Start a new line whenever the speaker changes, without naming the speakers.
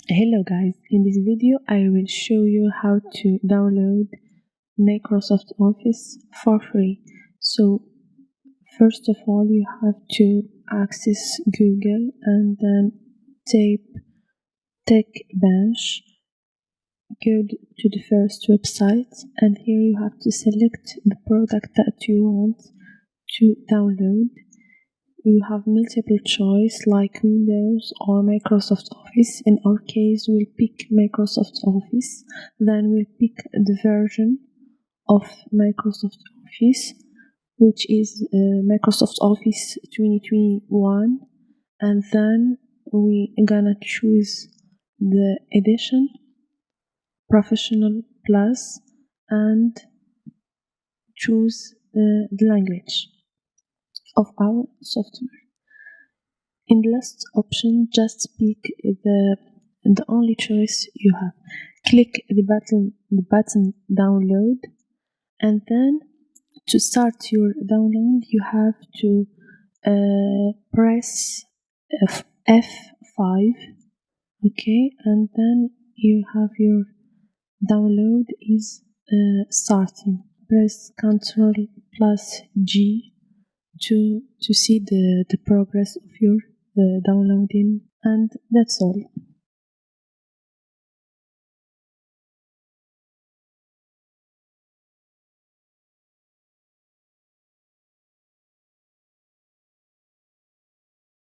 Hello guys, in this video I will show you how to download Microsoft Office for free. So first of all you have to access Google and then type TechBench. Go to the first website and here you have to select the product that you want to download. You have multiple choice like Windows or Microsoft Office. In our case, we'll pick Microsoft Office. Then we'll pick the version of Microsoft Office, which is Microsoft Office 2021. And then we're gonna choose the edition, Professional Plus, and choose the language of our software. In the last option, just pick the only choice you have. Click the button download, and then to start your download, you have to press F5. Okay, and then you have your download is starting. Press Ctrl plus G to see the progress of your downloading, and that's all.